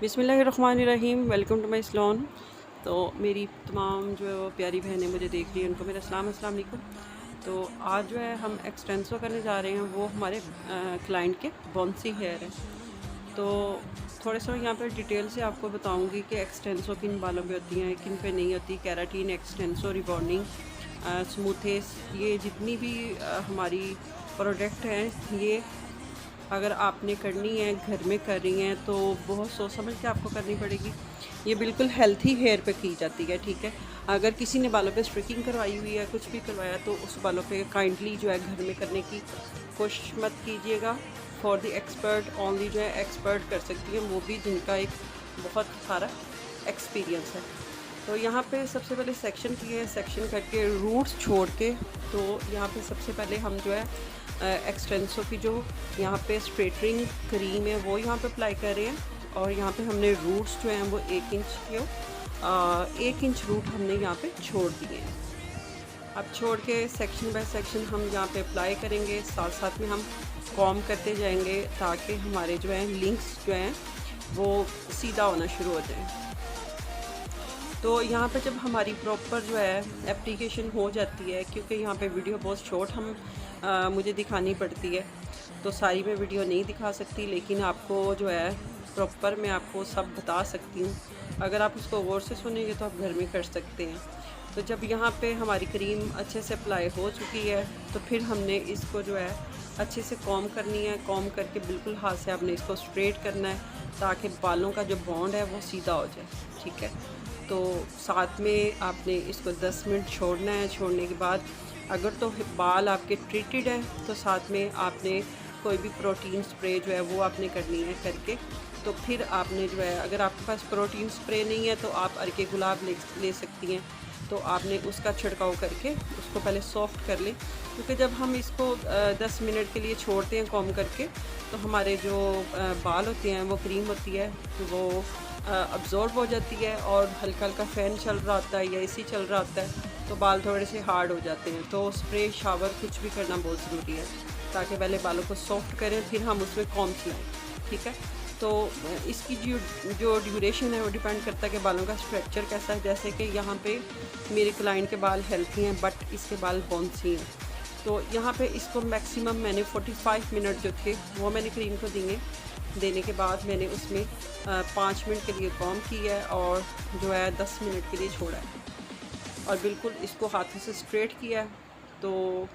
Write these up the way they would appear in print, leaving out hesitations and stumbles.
बिस्मिल्लाहिर्रहमानिर्रहीम। Welcome to my salon. तो मेरी तमाम जो प्यारी बहनें मुझे देख रही हैं उनको मेरा अस्सलाम वालेकुम। तो आज जो है हम एक्सटेंसो करने जा रहे हैं, वो हमारे क्लाइंट के बॉन्सी हेयर है। तो थोड़े से यहाँ पर डिटेल से आपको बताऊंगी कि एक्सटेंसो किन बालों पे होती हैं, किन पे नहीं होती। केराटिन, एक्सटेंसो, रिबॉन्डिंग, स्मूथेस, ये जितनी भी हमारी प्रोडक्ट हैं, ये अगर आपने करनी है, घर में कर रही हैं, तो बहुत सोच समझ के आपको करनी पड़ेगी। ये बिल्कुल हेल्थी हेयर पे की जाती है, ठीक है। अगर किसी ने बालों पे स्ट्रिकिंग करवाई हुई है, कुछ भी करवाया, तो उस बालों पे काइंडली जो है घर में करने की कोशिश मत कीजिएगा। फॉर द एक्सपर्ट ओनली, जो है एक्सपर्ट कर सकती हैं, वो भी जिनका एक बहुत सारा एक्सपीरियंस है। तो यहाँ पे सबसे पहले सेक्शन किए हैं, सेक्शन करके रूट्स छोड़ के। तो यहाँ पे सबसे पहले हम जो है एक्सटेंसो की जो यहाँ पे स्ट्रेटनिंग क्रीम है वो यहाँ पे अप्लाई कर रहे हैं। और यहाँ पे हमने रूट्स जो हैं वो 1 इंच के 1 इंच रूट हमने यहाँ पे छोड़ दिए हैं। अब छोड़ के सेक्शन बाय सेक्शन हम यहाँ पे अप्लाई करेंगे, साथ साथ में हम कॉम करते जाएंगे ताकि हमारे जो है लिंक्स जो हैं वो सीधा होना शुरू हो जाए। तो यहाँ पे जब हमारी प्रॉपर जो है एप्लीकेशन हो जाती है, क्योंकि यहाँ पे वीडियो बहुत शॉर्ट मुझे दिखानी पड़ती है, तो सारी मैं वीडियो नहीं दिखा सकती, लेकिन आपको जो है प्रॉपर मैं आपको सब बता सकती हूँ। अगर आप उसको गौर से सुनेंगे तो आप घर में कर सकते हैं। तो जब यहाँ पे हमारी क्रीम अच्छे से अप्लाई हो चुकी है, तो फिर हमने इसको जो है अच्छे से कॉम करनी है। कॉम करके बिल्कुल हाथ से आपने इसको स्ट्रेट करना है ताकि बालों का जो बॉन्ड है वो सीधा हो जाए, ठीक है। तो साथ में आपने इसको 10 मिनट छोड़ना है। छोड़ने के बाद अगर तो बाल आपके ट्रीटेड है, तो साथ में आपने कोई भी प्रोटीन स्प्रे जो है वो आपने करनी है करके। तो फिर आपने जो है, अगर आपके पास प्रोटीन स्प्रे नहीं है तो आप अर्के गुलाब ले सकती हैं। तो आपने उसका छिड़काव करके उसको पहले सॉफ्ट कर लें, क्योंकि जब हम इसको 10 मिनट के लिए छोड़ते हैं कॉम करके, तो हमारे जो बाल होते हैं, वो क्रीम होती है, वो अब्ज़ॉर्ब हो जाती है। और हल्का हल्का फ़ैन चल रहा होता है या एसी चल रहा होता है, तो बाल थोड़े से हार्ड हो जाते हैं। तो स्प्रे, शावर कुछ भी करना बहुत ज़रूरी है, ताकि पहले बालों को सॉफ्ट करें, फिर हम उसमें कॉम चलाएँ, ठीक है। तो इसकी जो ड्यूरेशन है वो डिपेंड करता है कि बालों का स्ट्रक्चर कैसा है। जैसे कि यहाँ पे मेरे क्लाइंट के बाल हेल्थी हैं, बट इसके बाल बॉन्सी हैं। तो यहाँ पे इसको मैक्सिमम मैंने 45 मिनट जो थे वो मैंने क्रीम को देने के बाद मैंने उसमें 5 मिनट के लिए कॉम की है, और जो है 10 मिनट के लिए छोड़ा है, और बिल्कुल इसको हाथों से स्ट्रेट किया है। तो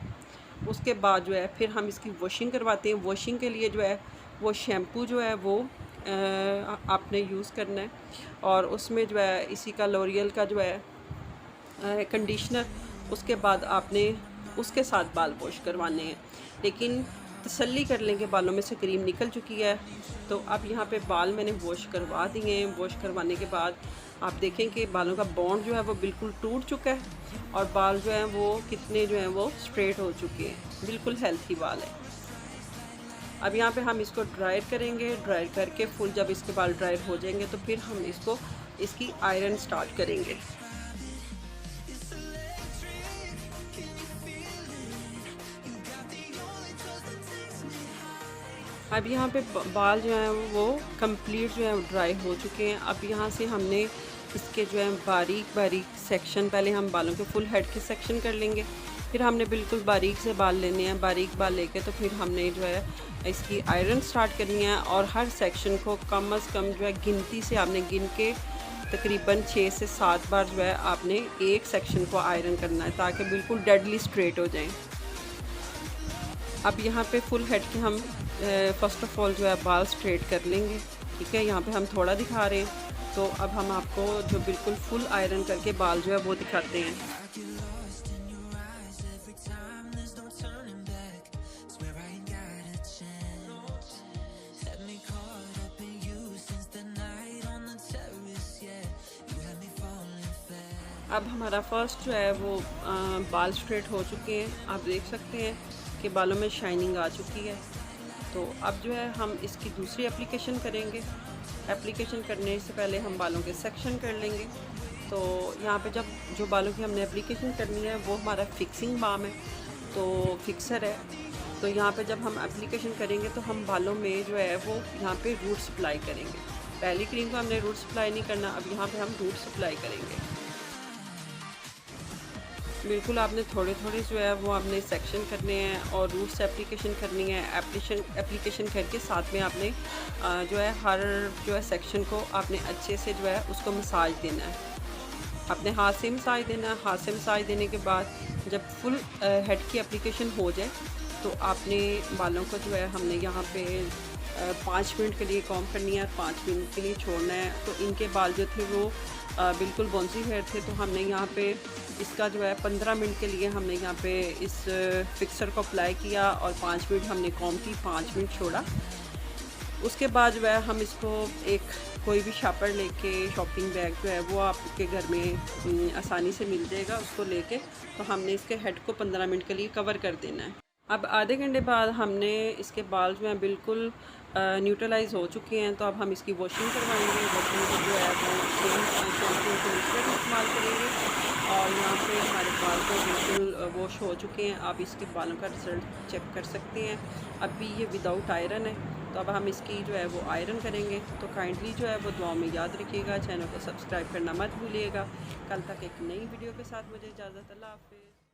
उसके बाद जो है फिर हम इसकी वॉशिंग करवाते हैं। वॉशिंग के लिए जो है वो शैम्पू जो है वो आपने यूज़ करना है, और उसमें जो है इसी का लॉरियल का जो है कंडीशनर, उसके बाद आपने उसके साथ बाल वॉश करवाने हैं। लेकिन तसल्ली कर लें कि बालों में से क्रीम निकल चुकी है। तो अब यहाँ पे बाल मैंने वॉश करवा दिए हैं। वॉश करवाने के बाद आप देखें कि बालों का बॉन्ड जो है वो बिल्कुल टूट चुका है, और बाल जो हैं वो कितने जो हैं वो स्ट्रेट हो चुके हैं, बिल्कुल हेल्थी बाल है। अब यहाँ पे हम इसको ड्रायर करेंगे। ड्रायर करके फुल जब इसके बाल ड्रायर हो जाएंगे, तो फिर हम इसकी आयरन स्टार्ट करेंगे। अब यहाँ पे बाल जो हैं वो कंप्लीट जो है ड्राई हो चुके हैं। अब यहाँ से हमने इसके जो है बारीक बारीक सेक्शन, पहले हम बालों के फुल हेड के सेक्शन कर लेंगे, फिर हमने बिल्कुल बारीक से बाल लेने हैं। बारीक बाल लेके तो फिर हमने जो है इसकी आयरन स्टार्ट करनी है, और हर सेक्शन को कम अज़ कम जो है गिनती से आपने गिन के तकरीबन 6 से 7 बार जो है आपने एक सेक्शन को आयरन करना है, ताकि बिल्कुल डेडली स्ट्रेट हो जाएँ। अब यहाँ पे फुल हेड के हम फ़र्स्ट ऑफ़ ऑल जो है बाल स्ट्रेट कर लेंगे, ठीक है। यहाँ पे हम थोड़ा दिखा रहे हैं, तो अब हम आपको जो बिल्कुल फुल आयरन करके बाल जो है वो दिखाते हैं। अब हमारा फर्स्ट जो है वो बाल स्ट्रेट हो चुके हैं। आप देख सकते हैं कि बालों में शाइनिंग आ चुकी है। तो अब जो है हम इसकी दूसरी एप्लीकेशन करेंगे। एप्लीकेशन करने से पहले हम बालों के सेक्शन कर लेंगे। तो यहाँ पे जब जो बालों की हमने एप्लीकेशन करनी है वो हमारा फिक्सिंग बाम है, तो फिक्सर है। तो यहाँ पे जब हम एप्लीकेशन करेंगे तो हम बालों में जो है वो यहाँ पे रूट्स अप्लाई करेंगे। पहली क्रीम को हमने रूट अप्लाई नहीं करना, अब यहाँ पे हम रूट्स अप्लाई करेंगे। बिल्कुल आपने थोड़े थोड़े जो है वो आपने सेक्शन करने हैं और रूट्स एप्लीकेशन करनी है। एप्लीकेशन करके साथ में आपने जो है हर जो है सेक्शन को आपने अच्छे से जो है उसको मसाज देना है, अपने हाथ से मसाज देना है। हाथ से मसाज देने के बाद जब फुल हेड की एप्लीकेशन हो जाए तो आपने बालों को जो है हमने यहाँ पे 5 मिनट के लिए कॉम करनी है, 5 मिनट के लिए छोड़ना है। तो इनके बाल जो थे वो बिल्कुल बॉन्सी हेयर थे, तो हमने यहाँ पे इसका जो है 15 मिनट के लिए हमने यहाँ पे इस फिक्सर को अप्लाई किया और 5 मिनट हमने कॉम की, 5 मिनट छोड़ा। उसके बाद जो है हम इसको एक कोई भी शापर लेके, शॉपिंग बैग जो है वो आपके घर में आसानी से मिल जाएगा, उसको लेके तो हमने इसके हेड को 15 मिनट के लिए कवर कर देना है। अब आधे घंटे बाद हमने इसके बाल जो हैं बिल्कुल न्यूट्रलाइज हो चुके हैं, तो अब हम इसकी वॉशिंग करवाएंगे। वॉशिंग को जो है वो सेम शैम्पू कंडीशनर इस्तेमाल करेंगे और यहाँ पे हमारे बाल तो बिल्कुल वॉश हो चुके हैं। आप इसके बालों का रिजल्ट चेक कर सकते हैं। अभी ये विदाउट आयरन है, तो अब हम इसकी जो है वो आयरन करेंगे। तो काइंडली जो है वो दुआ में याद रखिएगा, चैनल को सब्सक्राइब करना मत भूलिएगा। कल तक एक नई वीडियो के साथ मुझे इजाज़त, अल्लाह हाफ़िज़।